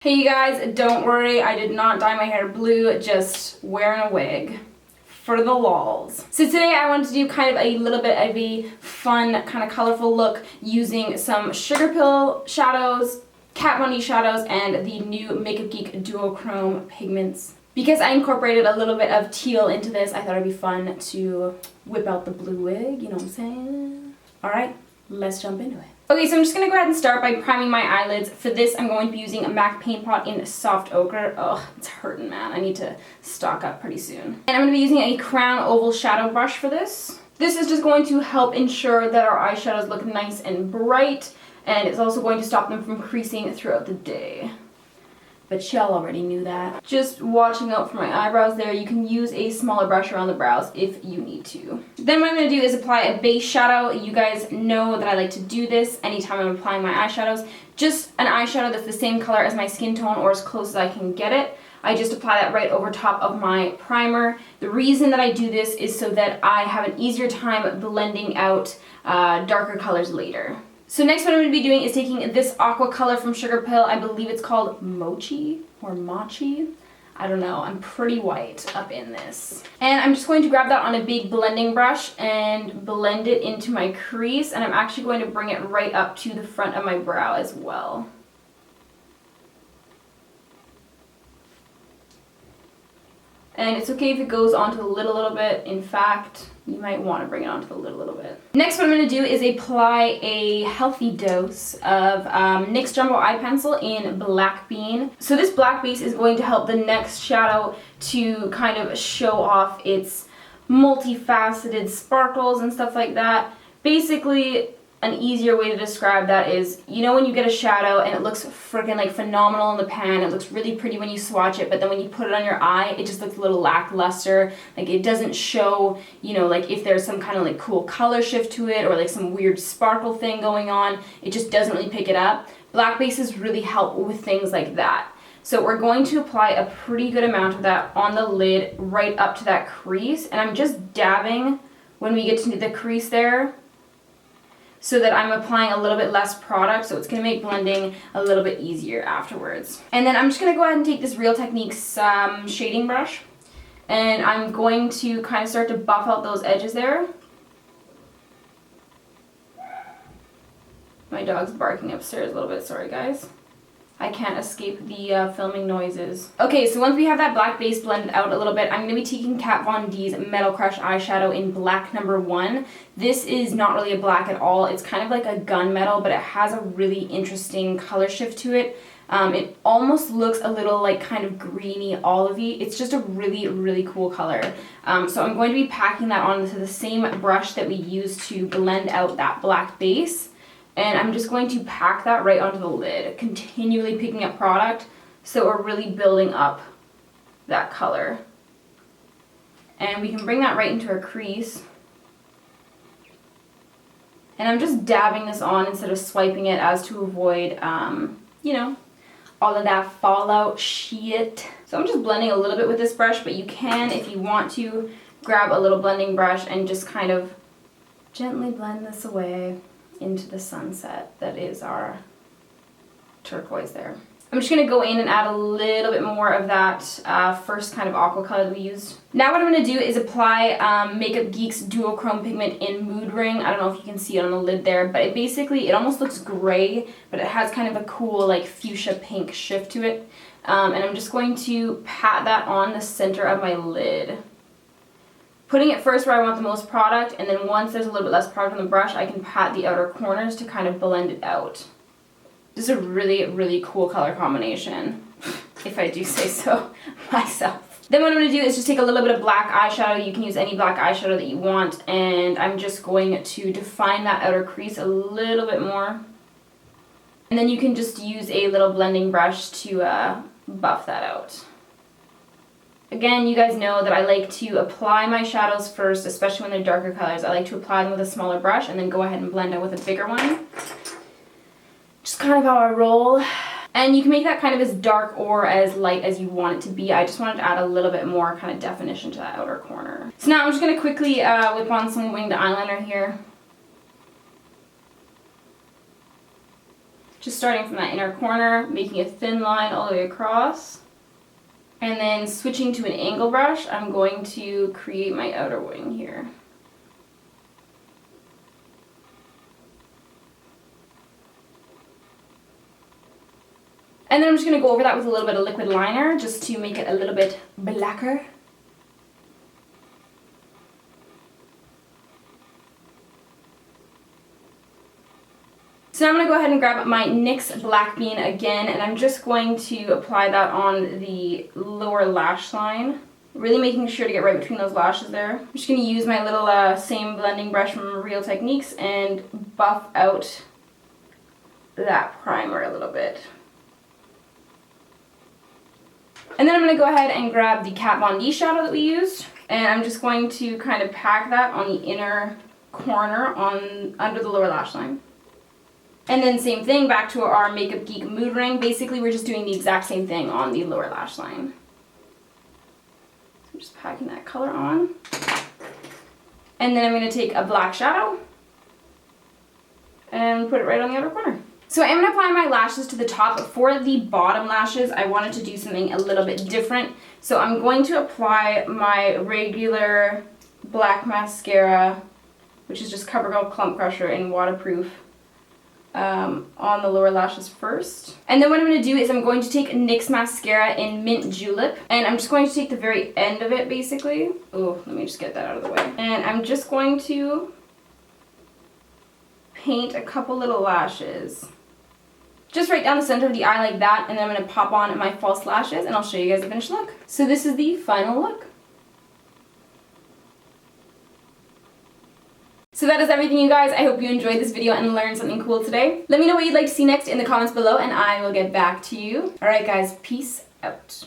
Hey you guys, don't worry, I did not dye my hair blue, just wearing a wig for the lols. So today I wanted to do kind of a little bit of a fun, kind of colorful look using some Sugarpill shadows, Kat Von D shadows, and the new Makeup Geek Duochrome pigments. Because I incorporated a little bit of teal into this, I thought it'd be fun to whip out the blue wig, you know what I'm saying? Alright, let's jump into it. Okay, so I'm just going to go ahead and start by priming my eyelids. For this, I'm going to be using a MAC Paint Pot in Soft Ochre. Ugh, it's hurting, man. I need to stock up pretty soon. And I'm going to be using a Crown Oval Shadow Brush for this. This is just going to help ensure that our eyeshadows look nice and bright, and it's also going to stop them from creasing throughout the day. But y'all already knew that. Just watching out for my eyebrows there. You can use a smaller brush around the brows if you need to. Then what I'm going to do is apply a base shadow. You guys know that I like to do this anytime I'm applying my eyeshadows. Just an eyeshadow that's the same color as my skin tone or as close as I can get it. I just apply that right over top of my primer. The reason that I do this is so that I have an easier time blending out darker colors later. So next what I'm going to be doing is taking this aqua color from Sugarpill. I believe it's called Mochi or Mochi. I don't know. I'm pretty white up in this. And I'm just going to grab that on a big blending brush and blend it into my crease. And I'm actually going to bring it right up to the front of my brow as well. And it's okay if it goes onto the lid a little bit. In fact, you might want to bring it onto the lid a little bit. Next, what I'm going to do is apply a healthy dose of NYX Jumbo Eye Pencil in Black Bean. So this black base is going to help the next shadow to kind of show off its multifaceted sparkles and stuff like that. Basically, an easier way to describe that is, you know when you get a shadow and it looks freaking like phenomenal in the pan, it looks really pretty when you swatch it, but then when you put it on your eye, it just looks a little lackluster. Like it doesn't show, you know, like if there's some kind of like cool color shift to it or like some weird sparkle thing going on, it just doesn't really pick it up. Black bases really help with things like that. So we're going to apply a pretty good amount of that on the lid right up to that crease, and I'm just dabbing when we get to the crease there, so that I'm applying a little bit less product, so it's going to make blending a little bit easier afterwards. And then I'm just going to go ahead and take this Real Techniques shading brush, and I'm going to kind of start to buff out those edges there. My dog's barking upstairs a little bit, sorry guys. I can't escape the filming noises. Okay, so once we have that black base blended out a little bit, I'm going to be taking Kat Von D's Metal Crush eyeshadow in black number 1. This is not really a black at all. It's kind of like a gunmetal, but it has a really interesting color shift to it. It almost looks a little like kind of greeny olivey. It's just a really, really cool color. So I'm going to be packing that onto the same brush that we used to blend out that black base. And I'm just going to pack that right onto the lid, continually picking up product so we're really building up that color. And we can bring that right into our crease. And I'm just dabbing this on instead of swiping it as to avoid, you know, all of that fallout shit. So I'm just blending a little bit with this brush, but you can, if you want to, grab a little blending brush and just kind of gently blend this away into the sunset that is our turquoise there. I'm just going to go in and add a little bit more of that first kind of aqua color that we used. Now what I'm going to do is apply Makeup Geek's Duochrome pigment in Mood Ring. I don't know if you can see it on the lid there, but it almost looks gray, but it has kind of a cool like fuchsia pink shift to it. And I'm just going to pat that on the center of my lid, putting it first where I want the most product, and then once there's a little bit less product on the brush, I can pat the outer corners to kind of blend it out. This is a really, really cool color combination, if I do say so myself. Then what I'm going to do is just take a little bit of black eyeshadow. You can use any black eyeshadow that you want, and I'm just going to define that outer crease a little bit more. And then you can just use a little blending brush to buff that out. Again, you guys know that I like to apply my shadows first, especially when they're darker colors. I like to apply them with a smaller brush and then go ahead and blend out with a bigger one. Just kind of how I roll. And you can make that kind of as dark or as light as you want it to be. I just wanted to add a little bit more kind of definition to that outer corner. So now I'm just going to quickly whip on some winged eyeliner here. Just starting from that inner corner, making a thin line all the way across. And then switching to an angle brush, I'm going to create my outer wing here. And then I'm just going to go over that with a little bit of liquid liner just to make it a little bit blacker. So now I'm going to go ahead and grab my NYX Black Bean again, and I'm just going to apply that on the lower lash line. Really making sure to get right between those lashes there. I'm just going to use my little same blending brush from Real Techniques and buff out that primer a little bit. And then I'm going to go ahead and grab the Kat Von D shadow that we used, and I'm just going to kind of pack that on the inner corner under the lower lash line. And then same thing, back to our Makeup Geek mood ring. Basically, we're just doing the exact same thing on the lower lash line. So I'm just packing that color on. And then I'm going to take a black shadow and put it right on the outer corner. So I'm going to apply my lashes to the top. For the bottom lashes, I wanted to do something a little bit different. So I'm going to apply my regular black mascara, which is just CoverGirl Clump Crusher in waterproof, on the lower lashes first. And then what I'm going to do is I'm going to take NYX mascara in Mint Julep, and I'm just going to take the very end of it basically. Oh, let me just get that out of the way. And I'm just going to paint a couple little lashes. Just right down the center of the eye like that, and then I'm going to pop on my false lashes and I'll show you guys the finished look. So this is the final look. So that is everything, you guys. I hope you enjoyed this video and learned something cool today. Let me know what you'd like to see next in the comments below and I will get back to you. Alright guys, peace out.